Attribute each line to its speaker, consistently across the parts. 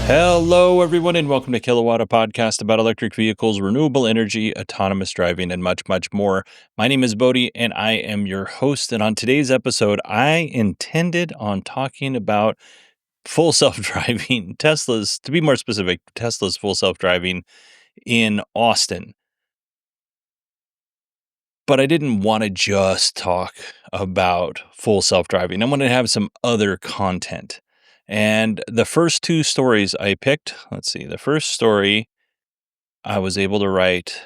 Speaker 1: Hello, everyone, and welcome to Kilowatt, a podcast about electric vehicles, renewable energy, autonomous driving, and much, much more. My name is Bodhi, and I am your host. And on today's episode, I intended on talking about full self-driving Teslas, to be more specific, Tesla's full self-driving in Austin. But I didn't want to just talk about full self-driving. I wanted to have some other content. And the first two stories I picked, the first story I was able to write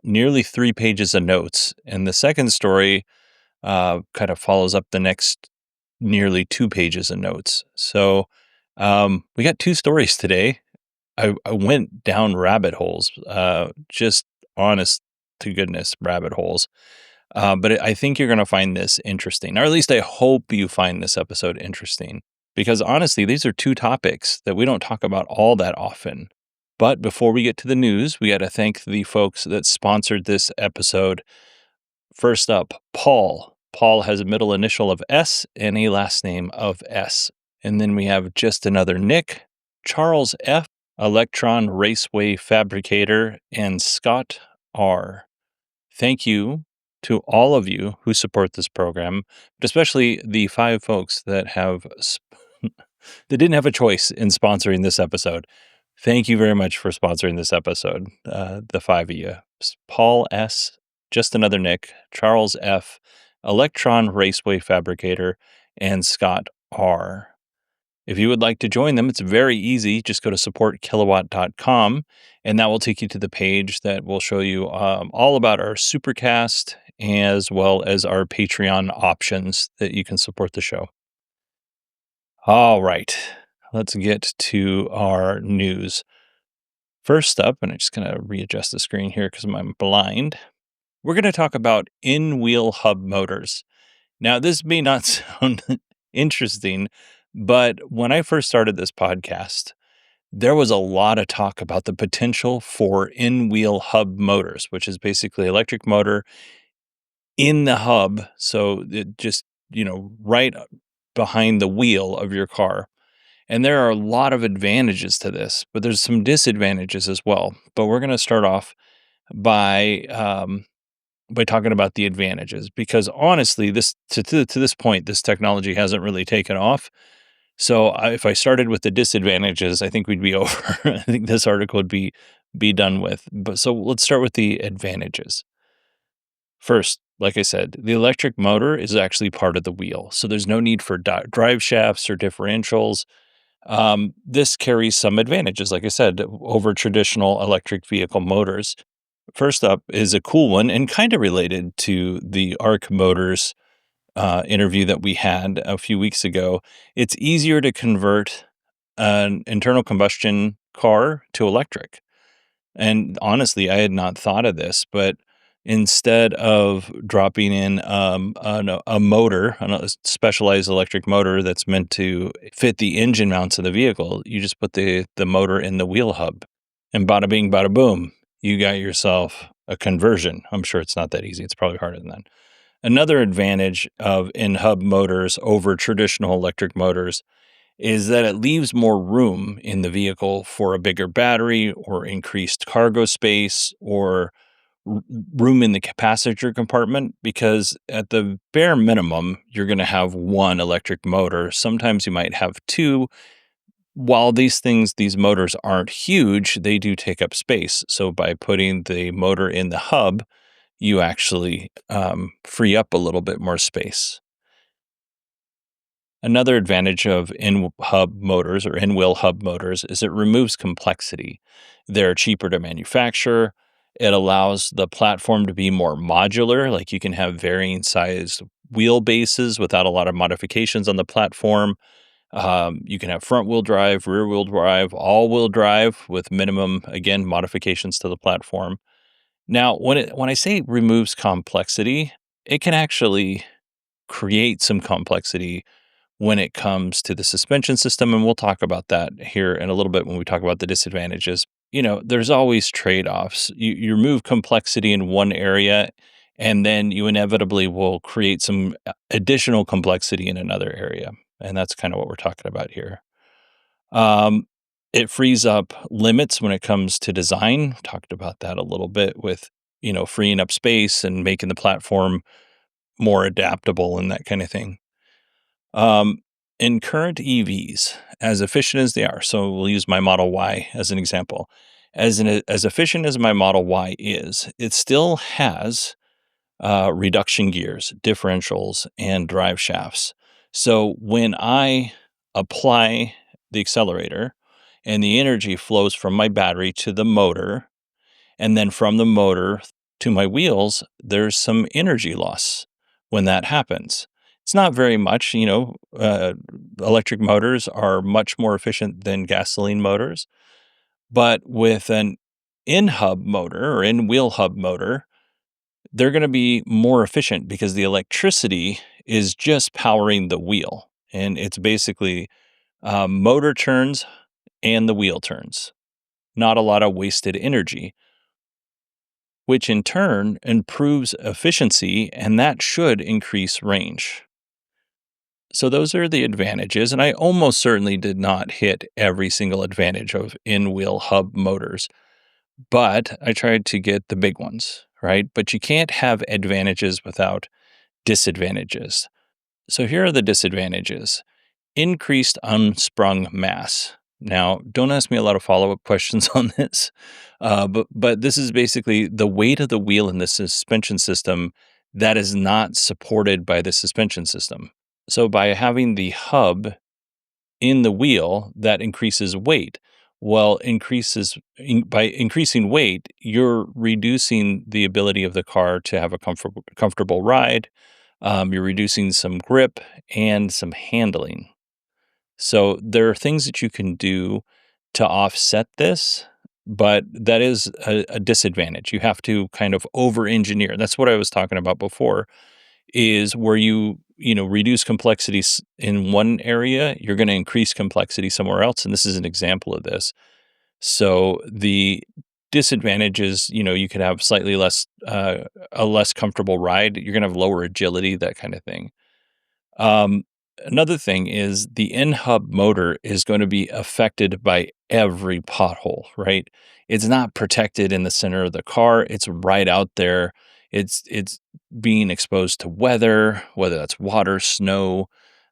Speaker 1: nearly 3 pages of notes. And the second story kind of follows up the next nearly 2 pages of notes. So we got two stories today. I went down rabbit holes, just honest to goodness rabbit holes. But I think you're going to find this interesting, or at least I hope you find this episode interesting, because honestly, these are two topics that we don't talk about all that often. But before we get to the news, we got to thank the folks that sponsored this episode. First up, Paul. Paul has a middle initial of S and a last name of S. And then we have just another Nick, Charles F., Electron Raceway Fabricator, and Scott R. Thank you to all of you who support this program, but especially the 5 folks that that didn't have a choice in sponsoring this episode. Thank you very much for sponsoring this episode, the 5 of you. Paul S., just another Nick, Charles F., Electron Raceway Fabricator, and Scott R. If you would like to join them, it's very easy. Just go to supportkilowatt.com, and that will take you to the page that will show you all about our Supercast as well as our Patreon options that you can support the show. All right, let's get to our news. First up, and I'm just going to readjust the screen here because I'm blind. We're going to talk about in-wheel hub motors. Now, this may not sound interesting, but when I first started this podcast, there was a lot of talk about the potential for in-wheel hub motors, which is basically electric motor in the hub. So it just, right behind the wheel of your car. And there are a lot of advantages to this, but there's some disadvantages as well. But we're going to start off by talking about the advantages, because honestly, this to this point, this technology hasn't really taken off. So if I started with the disadvantages, I think we'd be over. I think this article would be done with. But so let's start with the advantages. First, like I said, the electric motor is actually part of the wheel, so there's no need for drive shafts or differentials. This carries some advantages, like I said, over traditional electric vehicle motors. First up is a cool one and kind of related to the ARC Motors interview that we had a few weeks ago. It's easier to convert an internal combustion car to electric. And honestly, I had not thought of this, but instead of dropping in a motor, a specialized electric motor that's meant to fit the engine mounts of the vehicle, you just put the motor in the wheel hub, and bada bing, bada boom, you got yourself a conversion. I'm sure it's not that easy. It's probably harder than that. Another advantage of in-hub motors over traditional electric motors is that it leaves more room in the vehicle for a bigger battery or increased cargo space or room in the passenger compartment, because at the bare minimum, you're going to have one electric motor. Sometimes you might have two. While these motors aren't huge, they do take up space. So by putting the motor in the hub, you actually free up a little bit more space. Another advantage of in-hub motors or in-wheel hub motors is it removes complexity. They're cheaper to manufacture. It allows the platform to be more modular, like you can have varying sized wheelbases without a lot of modifications on the platform. You can have front-wheel drive, rear-wheel drive, all-wheel drive with minimum, again, modifications to the platform. Now, when I say removes complexity, it can actually create some complexity when it comes to the suspension system, and we'll talk about that here in a little bit when we talk about the disadvantages. There's always trade-offs. You remove complexity in one area, and then you inevitably will create some additional complexity in another area, and that's kind of what we're talking about here. It frees up limits when it comes to design. Talked about that a little bit with, freeing up space and making the platform more adaptable and that kind of thing. Um, in current EVs, as efficient as they are, so we'll use my Model Y as an example. As efficient as my Model Y is, it still has reduction gears, differentials, and drive shafts. So when I apply the accelerator and the energy flows from my battery to the motor, and then from the motor to my wheels, there's some energy loss when that happens. It's not very much, electric motors are much more efficient than gasoline motors, but with an in hub motor or in wheel hub motor, they're going to be more efficient because the electricity is just powering the wheel. And it's basically motor turns and the wheel turns, not a lot of wasted energy, which in turn improves efficiency, and that should increase range. So, those are the advantages. And I almost certainly did not hit every single advantage of in wheel hub motors, but I tried to get the big ones, right? But you can't have advantages without disadvantages. So here are the disadvantages. Increased unsprung mass. Now, don't ask me a lot of follow-up questions on this, but this is basically the weight of the wheel in the suspension system that is not supported by the suspension system. So by having the hub in the wheel, that increases weight. Well, by increasing weight, you're reducing the ability of the car to have a comfortable ride. You're reducing some grip and some handling. So there are things that you can do to offset this, but that is a disadvantage. You have to kind of over engineer. That's what I was talking about before, is where reduce complexities in one area, you're going to increase complexity somewhere else. And this is an example of this. So the disadvantage is, you could have slightly less, a less comfortable ride. You're going to have lower agility, that kind of thing. Um, Another thing is the in-hub motor is going to be affected by every pothole, right? It's not protected in the center of the car. It's right out there. It's being exposed to weather, whether that's water, snow,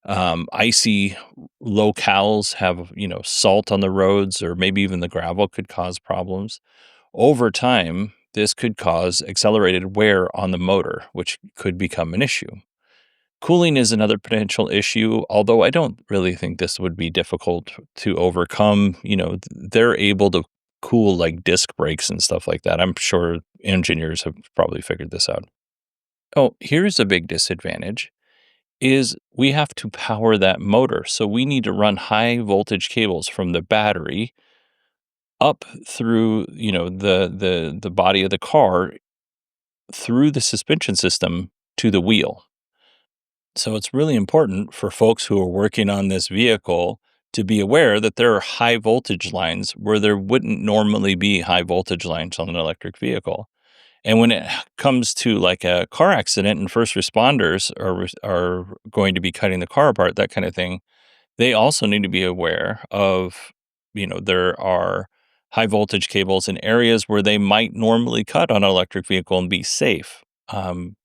Speaker 1: icy locales have, salt on the roads, or maybe even the gravel could cause problems. Over time, this could cause accelerated wear on the motor, which could become an issue. Cooling is another potential issue, although I don't really think this would be difficult to overcome. They're able to cool like disc brakes and stuff like that. I'm sure engineers have probably figured this out. Oh, here's a big disadvantage is we have to power that motor. So we need to run high voltage cables from the battery up through, the body of the car through the suspension system to the wheel. So it's really important for folks who are working on this vehicle to be aware that there are high voltage lines where there wouldn't normally be high voltage lines on an electric vehicle. And when it comes to like a car accident and first responders are going to be cutting the car apart, that kind of thing, they also need to be aware of, there are high voltage cables in areas where they might normally cut on an electric vehicle and be safe.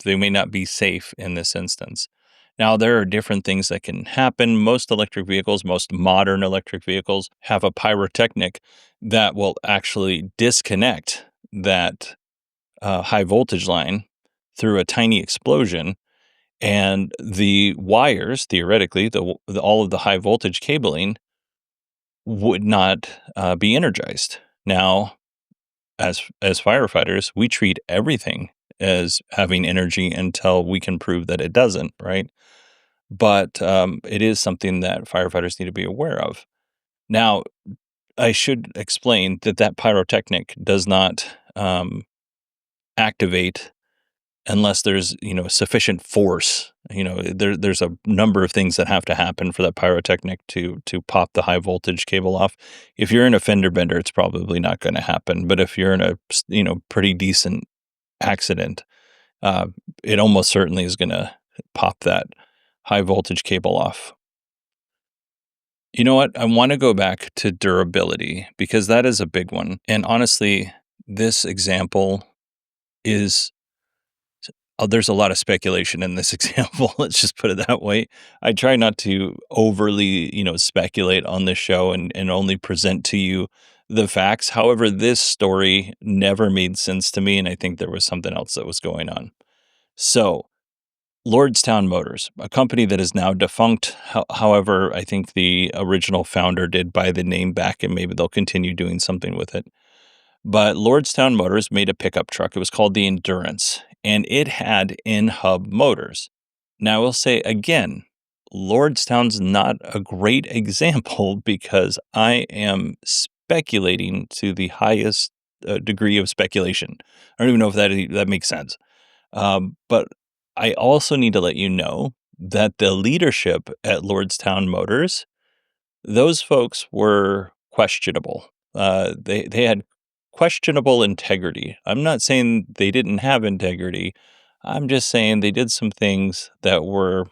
Speaker 1: They may not be safe in this instance. Now, there are different things that can happen. Most electric vehicles, most modern electric vehicles have a pyrotechnic that will actually disconnect that high voltage line through a tiny explosion, and the wires, theoretically, all of the high voltage cabling would not be energized. Now, as firefighters, we treat everything as having energy until we can prove that it doesn't, right? But it is something that firefighters need to be aware of. Now, I should explain that pyrotechnic does not activate unless there's, sufficient force. There's a number of things that have to happen for that pyrotechnic to pop the high voltage cable off. If you're in a fender bender, it's probably not going to happen. But if you're in a, pretty decent accident, uh, it almost certainly is going to pop that high voltage cable off. You know what? I wanna go back to durability because that is a big one, and honestly, this example is there's a lot of speculation in this example, let's just put it that way. I try not to overly, speculate on this show and only present to you the facts. However, this story never made sense to me, and I think there was something else that was going on. So, Lordstown Motors, a company that is now defunct. However, I think the original founder did buy the name back, and maybe they'll continue doing something with it. But Lordstown Motors made a pickup truck. It was called the Endurance, and it had in-hub motors. Now, I will say again, Lordstown's not a great example because I am speculating to the highest degree of speculation. I don't even know if that makes sense. But I also need to let you know that the leadership at Lordstown Motors, those folks were questionable. They had questionable integrity. I'm not saying they didn't have integrity. I'm just saying they did some things that were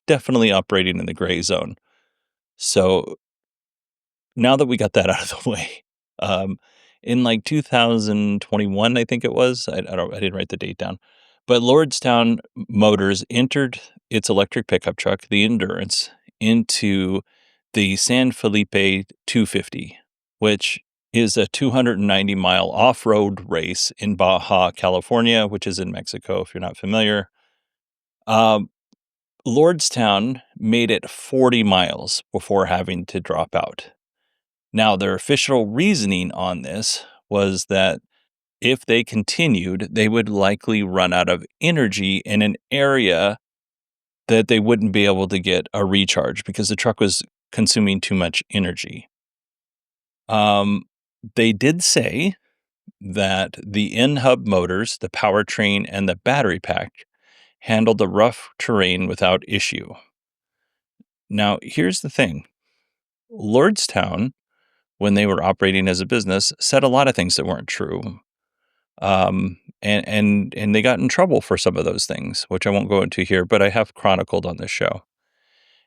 Speaker 1: definitely operating in the gray zone. So now that we got that out of the way, um, in like 2021, I think it was, I didn't write the date down, but Lordstown Motors entered its electric pickup truck, the Endurance, into the San Felipe 250, which is a 290-mile off-road race in Baja California, which is in Mexico, if you're not familiar. Um, Lordstown made it 40 miles before having to drop out. Now, their official reasoning on this was that if they continued, they would likely run out of energy in an area that they wouldn't be able to get a recharge because the truck was consuming too much energy. They did say that the in-hub motors, the powertrain, and the battery pack handled the rough terrain without issue. Now, here's the thing. Lordstown, when they were operating as a business, said a lot of things that weren't true. And they got in trouble for some of those things, which I won't go into here, but I have chronicled on this show.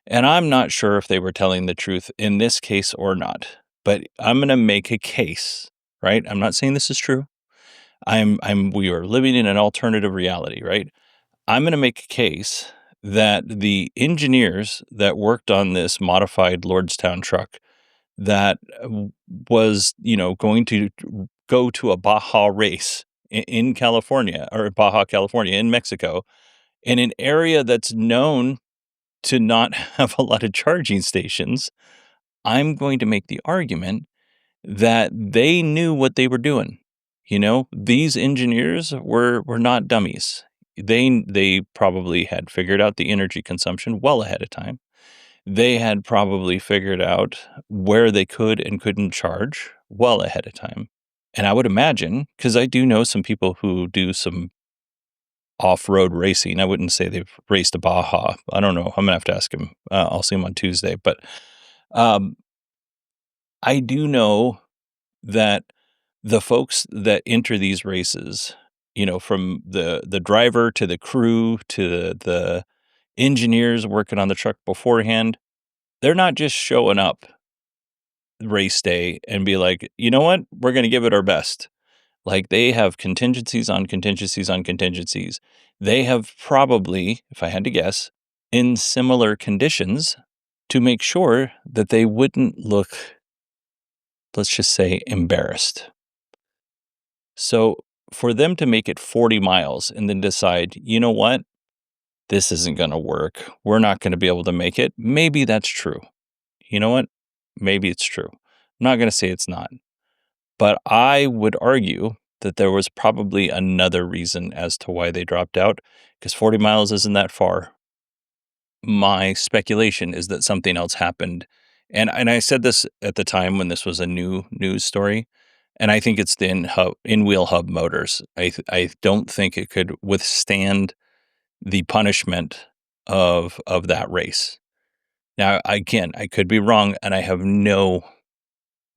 Speaker 1: And I'm not sure if they were telling the truth in this case or not, but I'm going to make a case, right? I'm not saying this is true. We are living in an alternative reality, right? I'm going to make a case that the engineers that worked on this modified Lordstown truck that was, going to go to a Baja race in California or Baja California in Mexico in an area that's known to not have a lot of charging stations. I'm going to make the argument that they knew what they were doing. These engineers were not dummies. They probably had figured out the energy consumption well ahead of time. They had probably figured out where they could and couldn't charge well ahead of time. And I would imagine, because I do know some people who do some off-road racing. I wouldn't say they've raced a Baja. I don't know. I'm gonna have to ask him. I'll see him on Tuesday. But um, I do know that the folks that enter these races, from the driver to the crew to the engineers working on the truck beforehand, they're not just showing up race day and be like, you know what, we're going to give it our best. Like they have contingencies on contingencies on contingencies. They have probably, if I had to guess, in similar conditions to make sure that they wouldn't look, let's just say, embarrassed. So for them to make it 40 miles and then decide, you know what, this isn't going to work. We're not going to be able to make it. Maybe that's true. You know what? Maybe it's true. I'm not going to say it's not. But I would argue that there was probably another reason as to why they dropped out, because 40 miles isn't that far. My speculation is that something else happened. And I said this at the time when this was a new news story, and I think it's the in-wheel hub motors. I don't think it could withstand the punishment of that race. Now, again, I could be wrong, and I have no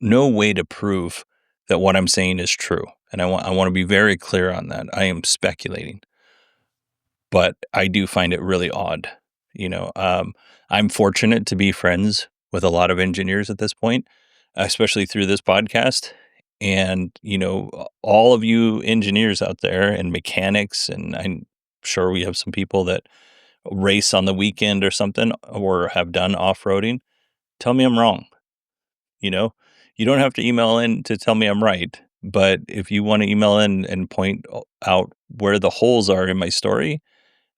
Speaker 1: way to prove that what I'm saying is true. And I want to be very clear on that. I am speculating, but I do find it really odd. I'm fortunate to be friends with a lot of engineers at this point, especially through this podcast. And, all of you engineers out there and mechanics, and I'm sure we have some people that race on the weekend or something or have done off-roading. Tell me I'm wrong. You know, you don't have to email in to tell me I'm right, but if you want to email in and point out where the holes are in my story,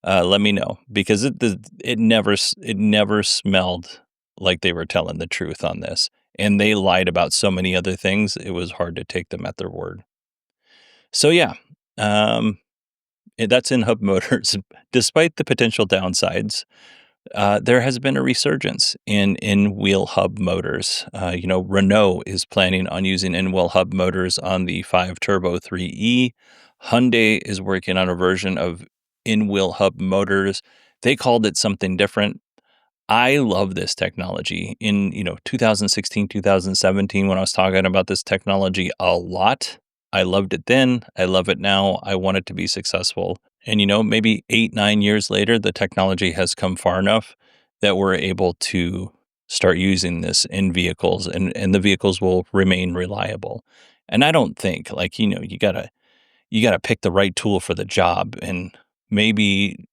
Speaker 1: let me know, because it never smelled like they were telling the truth on this, and they lied about so many other things. It was hard to take them at their word. So yeah, um, that's in Hub Motors. Despite the potential downsides, there has been a resurgence in in-wheel hub motors. Renault is planning on using in-wheel hub motors on the 5 Turbo 3E. Hyundai is working on a version of in-wheel hub motors. They called it something different. I love this technology. In 2016, 2017, when I was talking about this technology a lot, I loved it then. I love it now. I want it to be successful. And maybe 8, 9 years later, the technology has come far enough that we're able to start using this in vehicles, and the vehicles will remain reliable. And I don't think, like, you gotta pick the right tool for the job, and maybe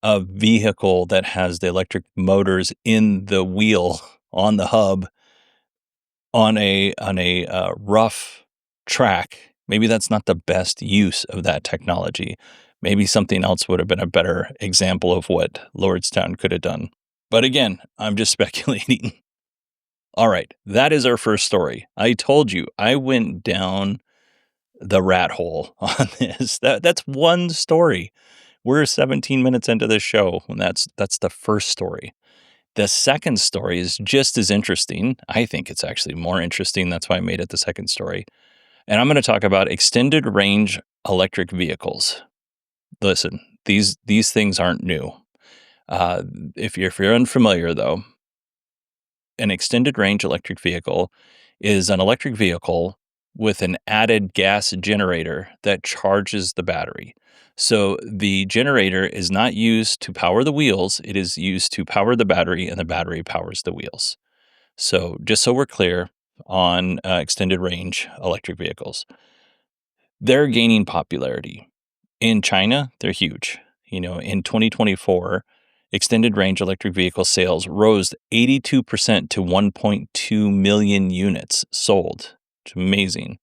Speaker 1: a vehicle that has the electric motors in the wheel on the hub on a rough track, maybe that's not the best use of that technology. Maybe something else would have been a better example of what Lordstown could have done. But again, I'm just speculating. All right, that is our first story. I told you I went down the rat hole on this. That's one story. We're 17 minutes into this show, and that's the first story. The second story is just as interesting. I think it's actually more interesting. That's why I made it the second story. And I'm going to talk about extended range electric vehicles. Listen, these things aren't new. If you're unfamiliar, though, an extended range electric vehicle is an electric vehicle with an added gas generator that charges the battery. So the generator is not used to power the wheels, it is used to power the battery, and the battery powers the wheels. So just so we're clear on extended range electric vehicles, they're gaining popularity. In China, they're huge. In 2024, extended range electric vehicle sales rose 82% to 1.2 million units sold. It's amazing.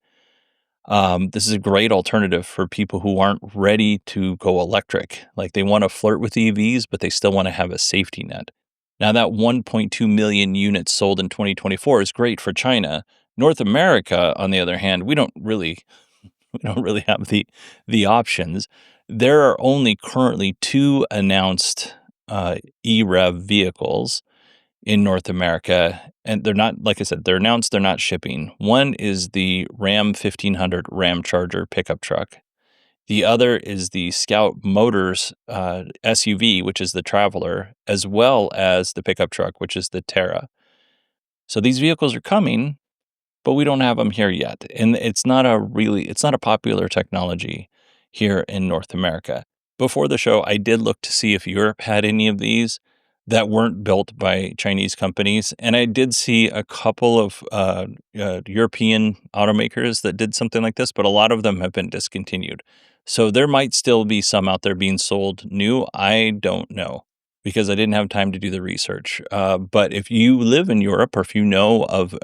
Speaker 1: This is a great alternative for people who aren't ready to go electric. Like, they want to flirt with EVs, but they still want to have a safety net. Now, that 1.2 million units sold in 2024 is great for China. North America, on the other hand, we don't really have the options. There are only currently 2 announced E-REV vehicles in North America, and they're not, like I said, they're announced, they're not shipping. One is the Ram 1500 Ram Charger pickup truck. The other is the Scout Motors SUV, which is the Traveler, as well as the pickup truck, which is the Terra. So these vehicles are coming, but we don't have them here yet. And it's not a popular technology here in North America. Before the show, I did look to see if Europe had any of these that weren't built by Chinese companies. And I did see a couple of European automakers that did something like this, but a lot of them have been discontinued. So there might still be some out there being sold new. I don't know, because I didn't have time to do the research. But if you live in Europe, or if you know of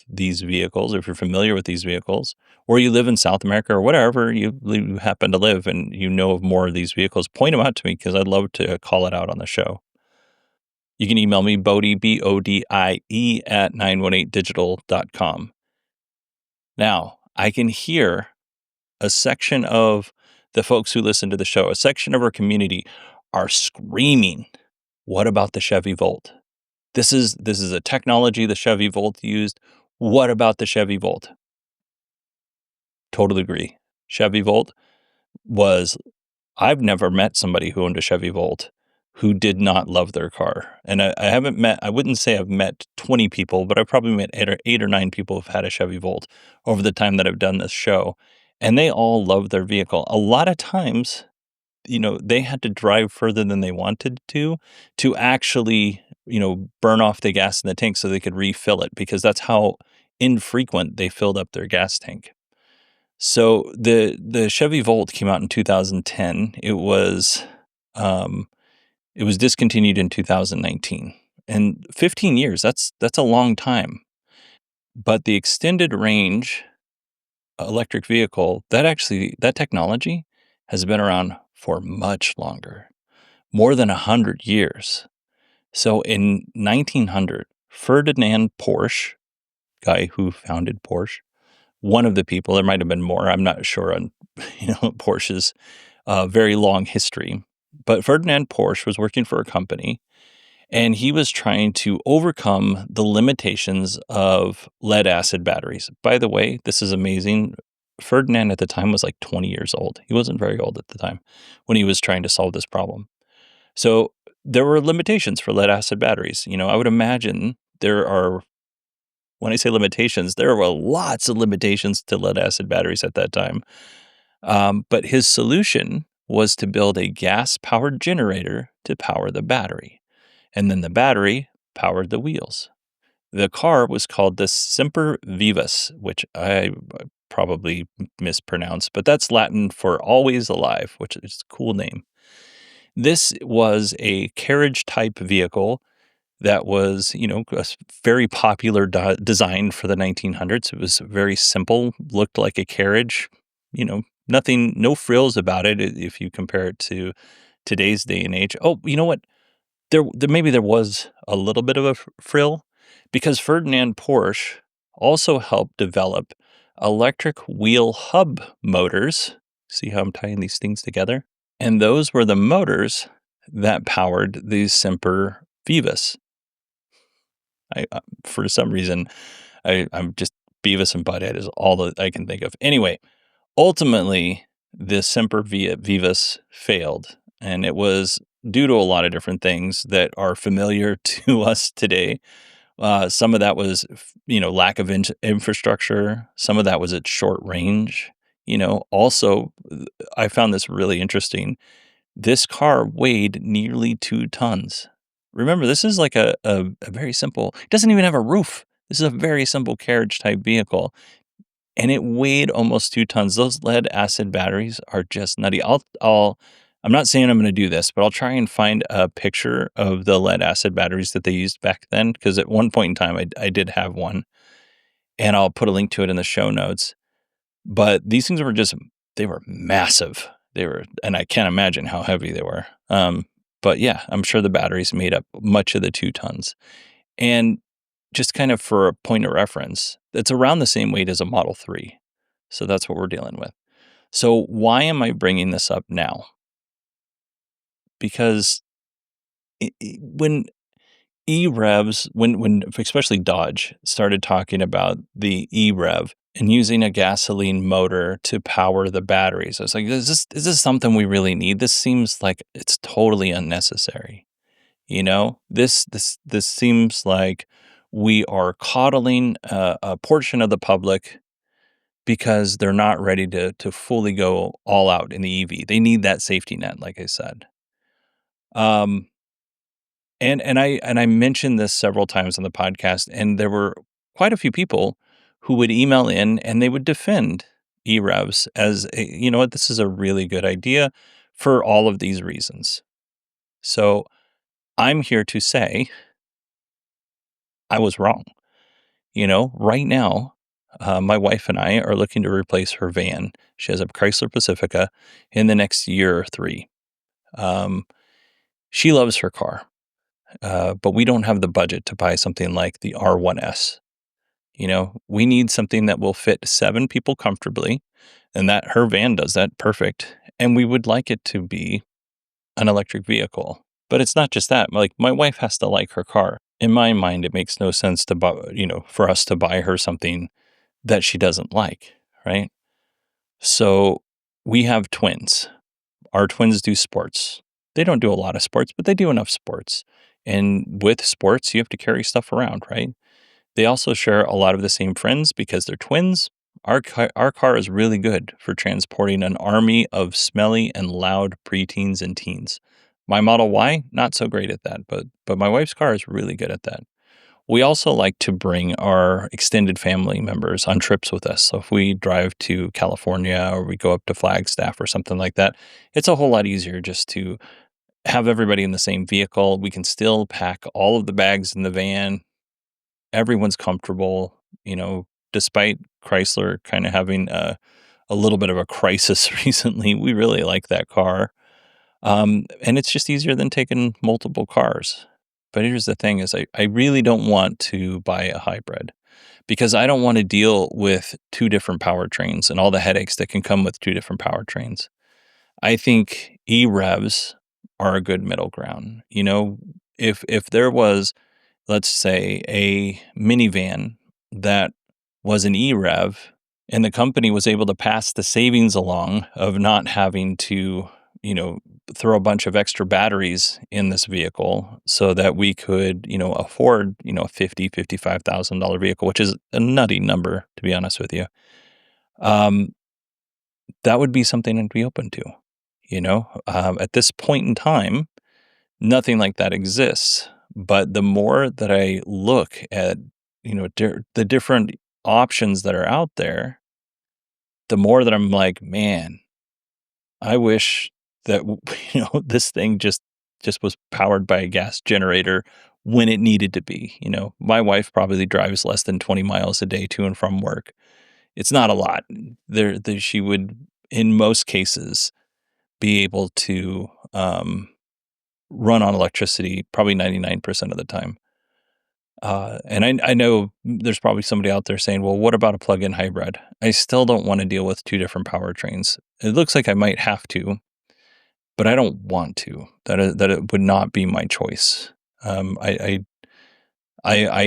Speaker 1: these vehicles, or if you're familiar with these vehicles, or you live in South America, or whatever you happen to live, and you know of more of these vehicles, point them out to me, because I'd love to call it out on the show. You can email me, Bodie, Bodie, at 918digital.com. Now, I can hear a section of the folks who listen to the show, a section of our community, are screaming, "What about the Chevy Volt? This is a technology the Chevy Volt used. What about the Chevy Volt?" Totally agree. Chevy Volt was I've never met somebody who owned a Chevy Volt who did not love their car. And I wouldn't say I've met 20 people, but I've probably met 8 or 9 people who've had a Chevy Volt over the time that I've done this show. And they all love their vehicle. A lot of times, they had to drive further than they wanted to actually burn off the gas in the tank so they could refill it because that's how infrequent they filled up their gas tank. So the Chevy Volt came out in 2010. Um, it was discontinued in 2019. And 15 years, that's a long time. But the extended range electric vehicle, that technology has been around for much longer, more than 100 years. So in 1900, Ferdinand Porsche, guy who founded Porsche, one of the people, there might have been more, I'm not sure on Porsche's very long history, but Ferdinand Porsche was working for a company and he was trying to overcome the limitations of lead acid batteries. By the way, this is amazing. Ferdinand at the time was like 20 years old. He wasn't very old at the time when he was trying to solve this problem. So there were limitations for lead acid batteries. I would imagine when I say limitations, there were lots of limitations to lead acid batteries at that time. But his solution was to build a gas powered generator to power the battery. And then the battery powered the wheels. The car was called the Semper Vivus, which I probably mispronounced, but that's Latin for always alive, which is a cool name. This was a carriage-type vehicle that was, a very popular design for the 1900s. It was very simple, looked like a carriage, nothing, no frills about it if you compare it to today's day and age. Oh, you know what? Maybe there was a little bit of a frill because Ferdinand Porsche also helped develop electric wheel hub motors. See how I'm tying these things together? And those were the motors that powered the Semper Vivus. For some reason, I'm just Beavis and Butthead is all that I can think of. Anyway, ultimately, the Semper Vivus failed, and it was due to a lot of different things that are familiar to us today. Some of that was, lack of infrastructure. Some of that was its short range. Also, I found this really interesting. This car weighed nearly 2 tons. Remember, this is like a very simple, it doesn't even have a roof. This is a very simple carriage type vehicle, and it weighed almost 2 tons. Those lead acid batteries are just nutty. I'm not saying I'm going to do this, but I'll try and find a picture of the lead acid batteries that they used back then, because at one point in time, I did have one, and I'll put a link to it in the show notes. But these things they were massive. And I can't imagine how heavy they were. But yeah, I'm sure the batteries made up much of the 2 tons. And just kind of for a point of reference, it's around the same weight as a Model 3. So that's what we're dealing with. So why am I bringing this up now? Because when E-REVs, when especially Dodge started talking about the E-REV and using a gasoline motor to power the batteries, I was like, is this something we really need? This seems like it's totally unnecessary. This seems like we are coddling a portion of the public because they're not ready to fully go all out in the EV. They need that safety net, like I said. And I mentioned this several times on the podcast, and there were quite a few people who would email in and they would defend E-REVs as what, this is a really good idea for all of these reasons. So I'm here to say I was wrong. Right now, my wife and I are looking to replace her van. She has a Chrysler Pacifica in the next year or 3. She loves her car. But we don't have the budget to buy something like the R1S. We need something that will fit 7 people comfortably, and that her van does that perfect. And we would like it to be an electric vehicle. But it's not just that. Like, my wife has to like her car. In my mind, it makes no sense to buy, for us to buy her something that she doesn't like, right? So we have twins. Our twins do sports. They don't do a lot of sports, but they do enough sports. And with sports, you have to carry stuff around, right? They also share a lot of the same friends because they're twins. Our car is really good for transporting an army of smelly and loud preteens and teens. My Model Y, not so great at that, but my wife's car is really good at that. We also like to bring our extended family members on trips with us. So if we drive to California or we go up to Flagstaff or something like that, it's a whole lot easier just to have everybody in the same vehicle. We can still pack all of the bags in the van. Everyone's comfortable, despite Chrysler kind of having a little bit of a crisis recently. We really like that car. And it's just easier than taking multiple cars. But here's the thing is I really don't want to buy a hybrid because I don't want to deal with two different powertrains and all the headaches that can come with two different powertrains. I think E-REVs are a good middle ground. If there was, let's say, a minivan that was an E-REV and the company was able to pass the savings along of not having to, throw a bunch of extra batteries in this vehicle so that we could, afford, a $50,000-$55,000 vehicle, which is a nutty number, to be honest with you. That would be something I'd be open to, at this point in time, nothing like that exists. But the more that I look at, the different options that are out there, the more that I'm like, man, I wish that, this thing just was powered by a gas generator when it needed to be. My wife probably drives less than 20 miles a day to and from work. It's not a lot. She would, in most cases, be able to run on electricity probably 99% of the time. And I know there's probably somebody out there saying, well, what about a plug-in hybrid? I still don't want to deal with two different powertrains. It looks like I might have to, but I don't want to. That it would not be my choice. I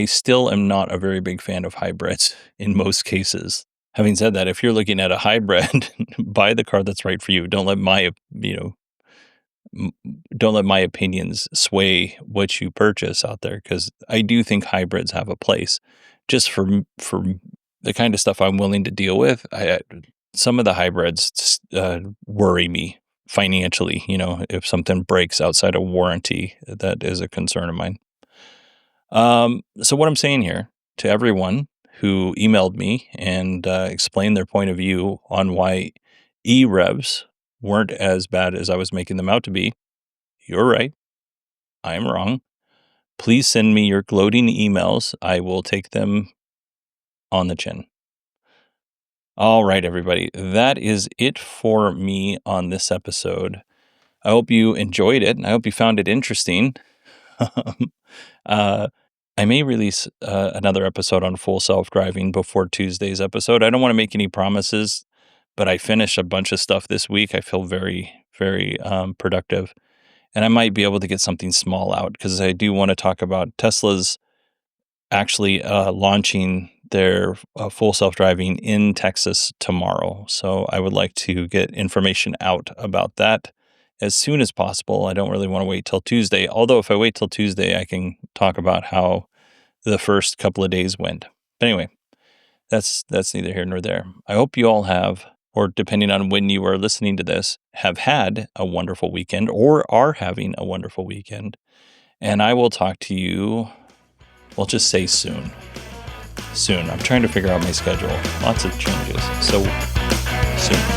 Speaker 1: still am not a very big fan of hybrids in most cases. Having said that, if you're looking at a hybrid, buy the car that's right for you. Don't let my opinions sway what you purchase out there, because I do think hybrids have a place. Just for the kind of stuff I'm willing to deal with, some of the hybrids worry me financially. If something breaks outside of warranty, that is a concern of mine. So what I'm saying here to everyone who emailed me and explained their point of view on why E-REVs weren't as bad as I was making them out to be, you're right. I am wrong. Please send me your gloating emails. I will take them on the chin. All right, everybody. That is it for me on this episode. I hope you enjoyed it, and I hope you found it interesting. I may release another episode on full self-driving before Tuesday's episode. I don't want to make any promises, but I finished a bunch of stuff this week. I feel very, very productive. And I might be able to get something small out because I do want to talk about Tesla's actually launching their full self-driving in Texas tomorrow. So I would like to get information out about that as soon as possible. I don't really want to wait till Tuesday. Although if I wait till Tuesday, I can talk about how the first couple of days went. But anyway, that's neither here nor there. I hope you all have, or depending on when you are listening to this, have had a wonderful weekend or are having a wonderful weekend. And I will talk to you, we'll just say soon. Soon. I'm trying to figure out my schedule. Lots of changes. So soon.